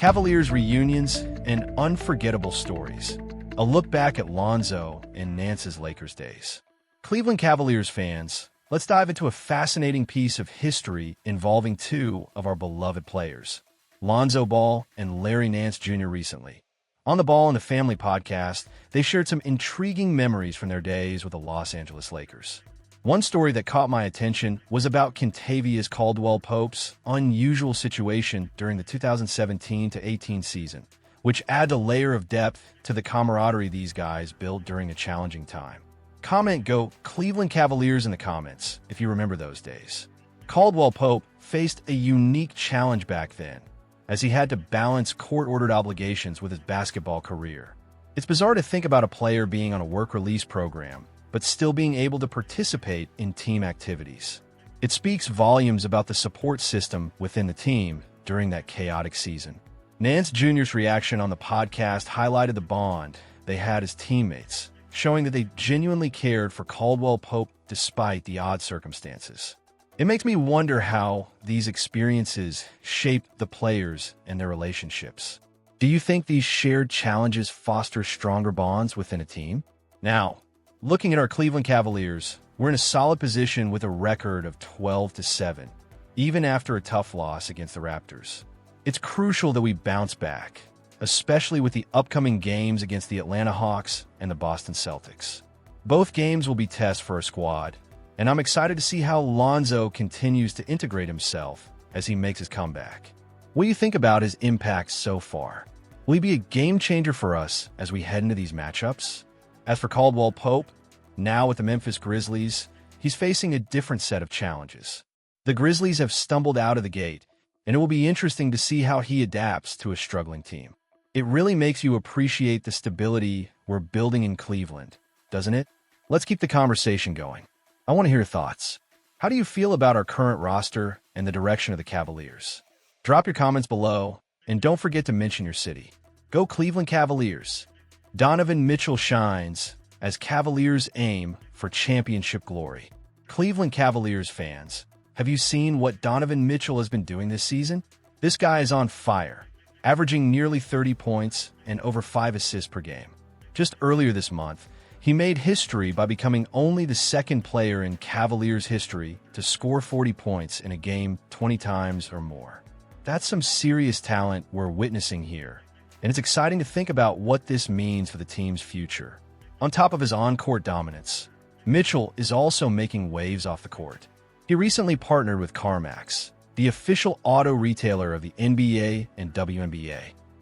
Cavaliers reunions, and unforgettable stories. A look back at Lonzo and Nance's Lakers days. Cleveland Cavaliers fans, let's dive into a fascinating piece of history involving two of our beloved players, Lonzo Ball and Larry Nance Jr. recently. On the Ball and the Family podcast, they shared some intriguing memories from their days with the Los Angeles Lakers. One story that caught my attention was about Kentavious Caldwell-Pope's unusual situation during the 2017-18 season, which adds a layer of depth to the camaraderie these guys built during a challenging time. Comment Go Cleveland Cavaliers in the comments if you remember those days. Caldwell-Pope faced a unique challenge back then, as he had to balance court-ordered obligations with his basketball career. It's bizarre to think about a player being on a work-release program, but still being able to participate in team activities. It speaks volumes about the support system within the team during that chaotic season. Nance Jr.'s reaction on the podcast highlighted the bond they had as teammates, showing that they genuinely cared for Caldwell-Pope despite the odd circumstances. It makes me wonder how these experiences shaped the players and their relationships. Do you think these shared challenges foster stronger bonds within a team? Now, looking at our Cleveland Cavaliers, we're in a solid position with a record of 12-7, even after a tough loss against the Raptors. It's crucial that we bounce back, especially with the upcoming games against the Atlanta Hawks and the Boston Celtics. Both games will be tests for our squad, and I'm excited to see how Lonzo continues to integrate himself as he makes his comeback. What do you think about his impact so far? Will he be a game changer for us as we head into these matchups? As for Caldwell-Pope, now with the Memphis Grizzlies, he's facing a different set of challenges. The Grizzlies have stumbled out of the gate, and it will be interesting to see how he adapts to a struggling team. It really makes you appreciate the stability we're building in Cleveland, doesn't it? Let's keep the conversation going. I want to hear your thoughts. How do you feel about our current roster and the direction of the Cavaliers? Drop your comments below, and don't forget to mention your city. Go Cleveland Cavaliers! Donovan Mitchell shines as Cavaliers aim for championship glory. Cleveland Cavaliers fans, have you seen what Donovan Mitchell has been doing this season? This guy is on fire, averaging nearly 30 points and over 5 assists per game. Just earlier this month, he made history by becoming only the second player in Cavaliers history to score 40 points in a game 20 times or more. That's some serious talent we're witnessing here, and it's exciting to think about what this means for the team's future. On top of his on-court dominance, Mitchell is also making waves off the court. He recently partnered with CarMax, the official auto retailer of the NBA and WNBA.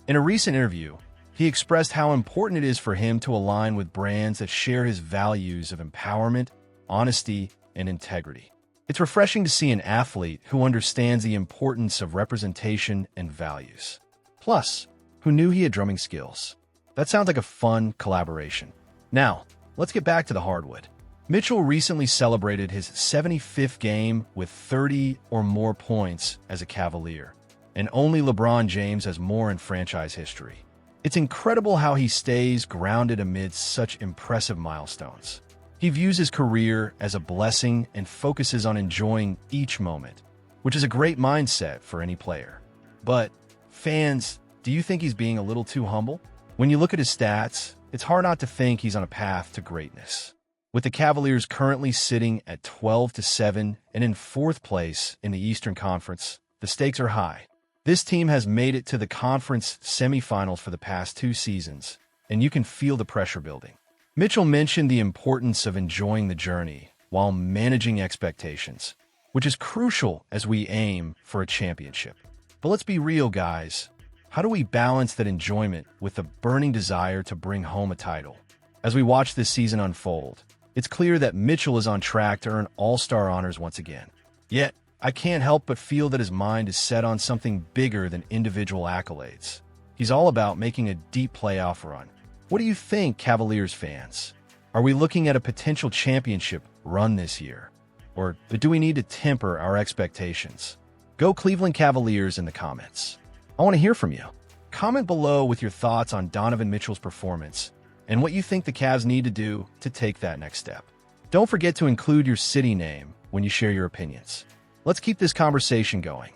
In a recent interview, he expressed how important it is for him to align with brands that share his values of empowerment, honesty, and integrity. It's refreshing to see an athlete who understands the importance of representation and values. Plus, who knew he had drumming skills? That sounds like a fun collaboration. Now, let's get back to the hardwood. Mitchell recently celebrated his 75th game with 30 or more points as a Cavalier, and only LeBron James has more in franchise history. It's incredible how he stays grounded amidst such impressive milestones. He views his career as a blessing and focuses on enjoying each moment, which is a great mindset for any player. But, fans, do you think he's being a little too humble? When you look at his stats, it's hard not to think he's on a path to greatness. With the Cavaliers currently sitting at 12-7 and in 4th place in the Eastern Conference, the stakes are high. This team has made it to the conference semifinals for the past 2 seasons, and you can feel the pressure building. Mitchell mentioned the importance of enjoying the journey while managing expectations, which is crucial as we aim for a championship. But let's be real, guys. How do we balance that enjoyment with the burning desire to bring home a title? As we watch this season unfold, it's clear that Mitchell is on track to earn all-star honors once again. Yet, I can't help but feel that his mind is set on something bigger than individual accolades. He's all about making a deep playoff run. What do you think, Cavaliers fans? Are we looking at a potential championship run this year? Or do we need to temper our expectations? Go Cleveland Cavaliers in the comments. I want to hear from you. Comment below with your thoughts on Donovan Mitchell's performance and what you think the Cavs need to do to take that next step. Don't forget to include your city name when you share your opinions. Let's keep this conversation going.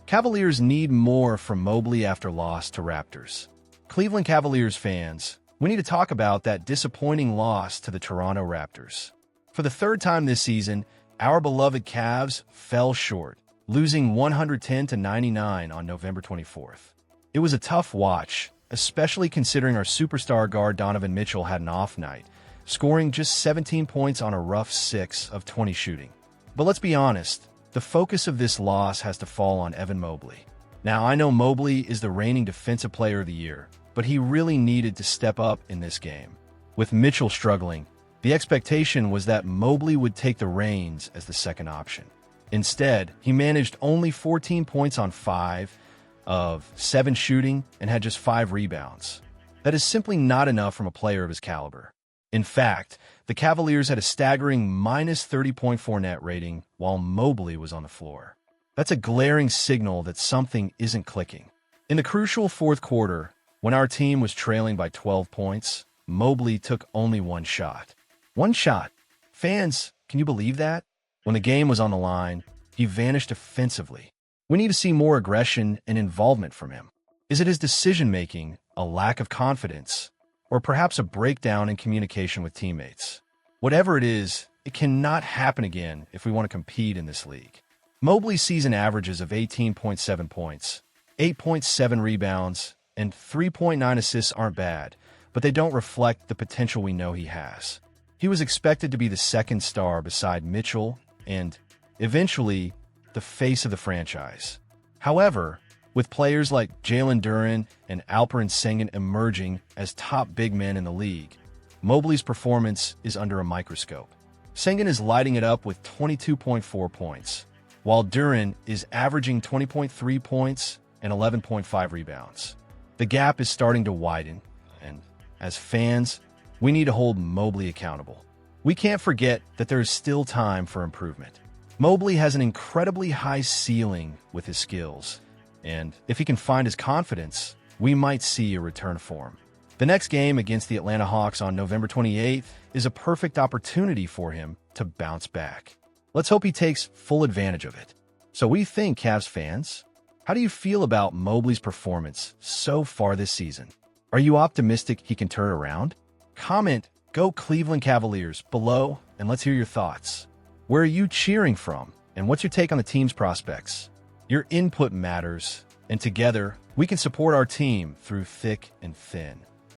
Cavaliers need more from Mobley after loss to Raptors. Cleveland Cavaliers fans, we need to talk about that disappointing loss to the Toronto Raptors. For the third time this season, our beloved Cavs fell short, losing 110-99 on November 24th. It was a tough watch, especially considering our superstar guard Donovan Mitchell had an off night, scoring just 17 points on a rough 6 of 20 shooting. But let's be honest, the focus of this loss has to fall on Evan Mobley. Now, I know Mobley is the reigning Defensive Player of the Year, but he really needed to step up in this game. With Mitchell struggling, the expectation was that Mobley would take the reins as the second option. Instead, he managed only 14 points on 5 of 7 shooting and had just 5 rebounds. That is simply not enough from a player of his caliber. In fact, the Cavaliers had a staggering minus 30.4 net rating while Mobley was on the floor. That's a glaring signal that something isn't clicking. In the crucial fourth quarter, when our team was trailing by 12 points, Mobley took only one shot. One shot. Fans, can you believe that? When the game was on the line, he vanished offensively. We need to see more aggression and involvement from him. Is it his decision-making, a lack of confidence, or perhaps a breakdown in communication with teammates? Whatever it is, it cannot happen again if we want to compete in this league. Mobley's season averages of 18.7 points, 8.7 rebounds, and 3.9 assists aren't bad, but they don't reflect the potential we know he has. He was expected to be the second star beside Mitchell and, eventually, the face of the franchise. However, with players like Jalen Duren and Alperen Sengun emerging as top big men in the league, Mobley's performance is under a microscope. Sengun is lighting it up with 22.4 points, while Duren is averaging 20.3 points and 11.5 rebounds. The gap is starting to widen, and as fans, we need to hold Mobley accountable. We can't forget that there is still time for improvement. Mobley has an incredibly high ceiling with his skills, and if he can find his confidence, we might see a return form. The next game against the Atlanta Hawks on November 28th is a perfect opportunity for him to bounce back. Let's hope he takes full advantage of it. So what do you think, Cavs fans? How do you feel about Mobley's performance so far this season? Are you optimistic he can turn around? Comment, "Go Cleveland Cavaliers," below, and let's hear your thoughts. Where are you cheering from, and what's your take on the team's prospects? Your input matters, and together, we can support our team through thick and thin.